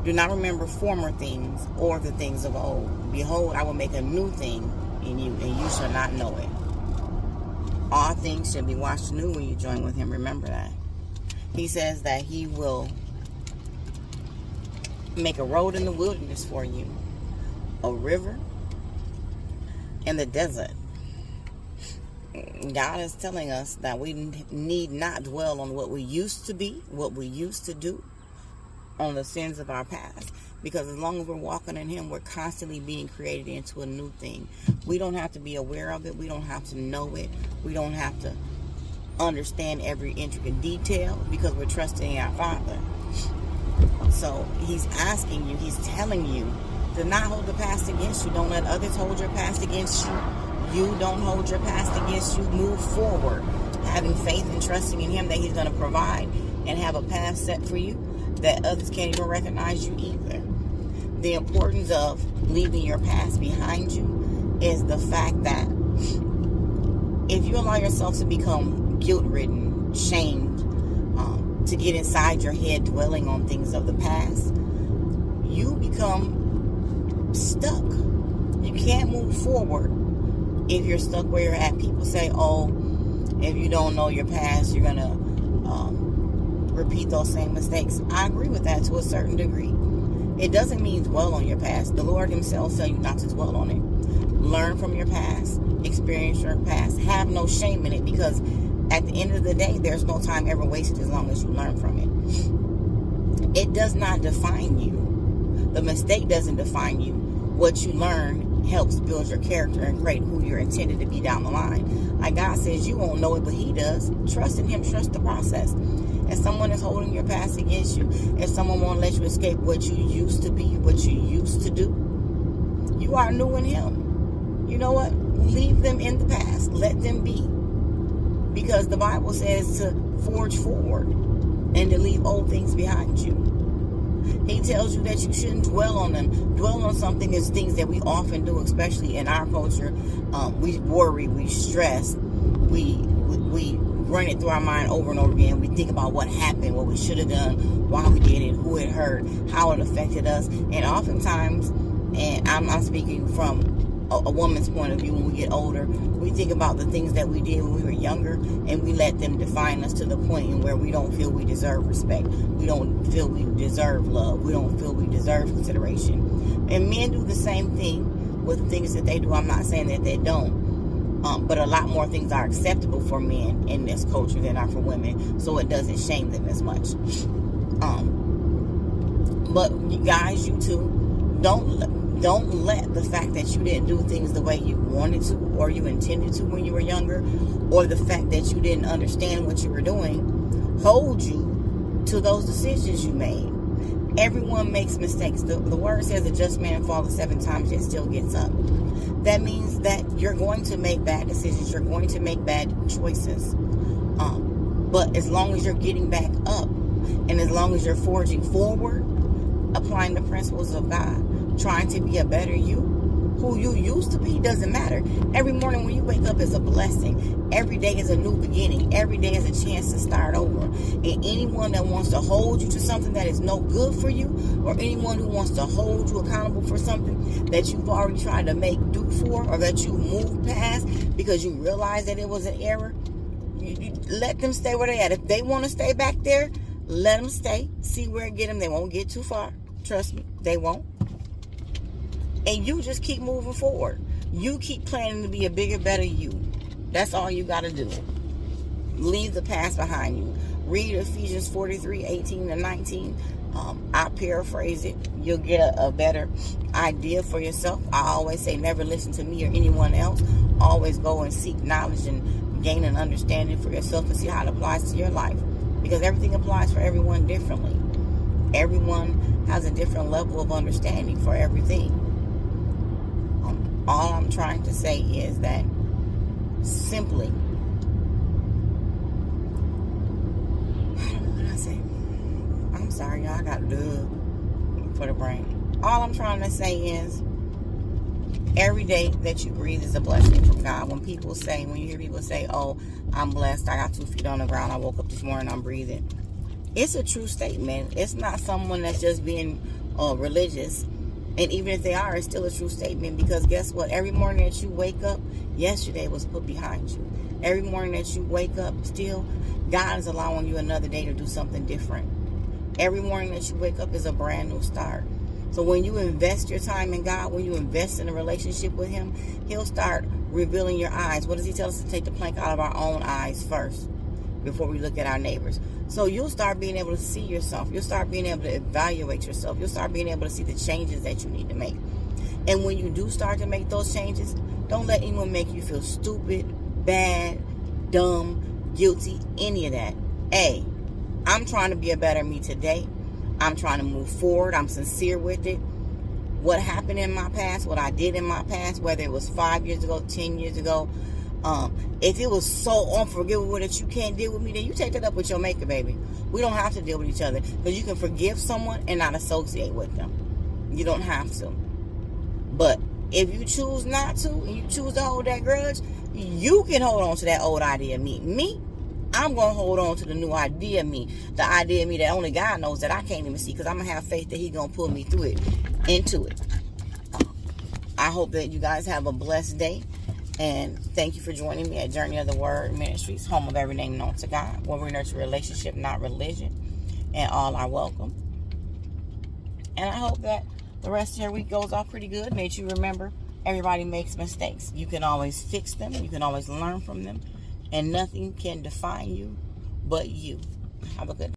Do not remember former things or the things of old. Behold, I will make a new thing in you, and you shall not know it. All things shall be washed anew when you join with him. Remember that. He says that he will make a road in the wilderness for you, a river in the desert. God is telling us that we need not dwell on what we used to be, what we used to do, on the sins of our past. Because as long as we're walking in him, we're constantly being created into a new thing. We don't have to be aware of it. We don't have to know it. We don't have to understand every intricate detail, because we're trusting in our Father. So he's asking you, he's telling you to not hold the past against you. Don't let others hold your past against you. You don't hold your past against you. Move forward, having faith and trusting in him that he's going to provide and have a path set for you that others can't even recognize you either. The importance of leaving your past behind you is the fact that if you allow yourself to become guilt-ridden, shamed, to get inside your head dwelling on things of the past, you become stuck. You can't move forward if you're stuck where you're at. People say, oh, if you don't know your past, you're going to repeat those same mistakes. I agree with that to a certain degree. It doesn't mean dwell on your past. The Lord himself tells you not to dwell on it. Learn from your past. Experience your past. Have no shame in it, because at the end of the day, there's no time ever wasted as long as you learn from it. It does not define you. The mistake doesn't define you. What you learn helps build your character and create who you're intended to be down the line. Like God says, you won't know it, but he does. Trust in him. Trust the process. If someone is holding your past against you, if someone won't let you escape what you used to be, what you used to do, you are new in him. You know what? Leave them in the past. Let them be. Because the Bible says to forge forward and to leave old things behind you. He tells you that you shouldn't dwell on them. Dwell on something is things that we often do, especially in our culture. We worry, we stress, we run it through our mind over and over again. We think about what happened, what we should have done, why we did it, who it hurt, how it affected us. And oftentimes, and I'm speaking from a woman's point of view, when we get older, we think about the things that we did when we were younger, and we let them define us to the point in where we don't feel we deserve respect. We don't feel we deserve love. We don't feel we deserve consideration. And men do the same thing with the things that they do. I'm not saying that they don't. But a lot more things are acceptable for men in this culture than are for women, so it doesn't shame them as much. But you guys, you too, don't let the fact that you didn't do things the way you wanted to or you intended to when you were younger, or the fact that you didn't understand what you were doing, hold you to those decisions you made. Everyone makes mistakes. The word says a just man falleth 7 times yet still gets up. That means that you're going to make bad decisions. You're going to make bad choices. But as long as you're getting back up, and as long as you're forging forward, applying the principles of God, trying to be a better you, who you used to be doesn't matter. Every morning when you wake up is a blessing. Every day is a new beginning. Every day is a chance to start over. And anyone that wants to hold you to something that is no good for you, or anyone who wants to hold you accountable for something that you've already tried to make do for, or that you moved past because you realized that it was an error, you let them stay where they at. If they want to stay back there, let them stay. See where it get them. They won't get too far. Trust me, they won't. And you just keep moving forward. You keep planning to be a bigger, better you. That's all you got to do. Leave the past behind you. Read Ephesians 43:18-19. I'll paraphrase it. You'll get a better idea for yourself. I always say never listen to me or anyone else. Always go and seek knowledge and gain an understanding for yourself and see how it applies to your life. Because everything applies for everyone differently. Everyone has a different level of understanding for everything. All I'm trying to say is that simply, I don't know what I say. I'm sorry, y'all. I got to do it for the brain. All I'm trying to say is every day that you breathe is a blessing from God. When you hear people say, oh, I'm blessed, I got 2 feet on the ground, I woke up this morning, I'm breathing. It's a true statement. It's not someone that's just being religious. And even if they are, it's still a true statement, because guess what? Every morning that you wake up, yesterday was put behind you. Every morning that you wake up, still, God is allowing you another day to do something different. Every morning that you wake up is a brand new start. So when you invest your time in God, when you invest in a relationship with Him, He'll start revealing your eyes. What does He tell us? To take the plank out of our own eyes first before we look at our neighbors. So you'll start being able to see yourself. You'll start being able to evaluate yourself. You'll start being able to see the changes that you need to make. And when you do start to make those changes, don't let anyone make you feel stupid, bad, dumb, guilty, any of that. Hey, I'm trying to be a better me today. I'm trying to move forward. I'm sincere with it. What happened in my past, what I did in my past, whether it was 5 years ago, 10 years ago, if it was so unforgivable that you can't deal with me, then you take it up with your maker, baby. We don't have to deal with each other, because you can forgive someone and not associate with them. You don't have to. But if you choose not to, and you choose to hold that grudge, you can hold on to that old idea of me. Me, I'm going to hold on to the new idea of me. The idea of me that only God knows, that I can't even see, because I'm going to have faith that He's going to pull me through it, into it. I hope that you guys have a blessed day. And thank you for joining me at Journey of the Word Ministries, home of every name known to God, where we nurture relationship, not religion, and all are welcome. And I hope that the rest of your week goes off pretty good. May you remember, everybody makes mistakes. You can always fix them. You can always learn from them. And nothing can define you but you. Have a good day.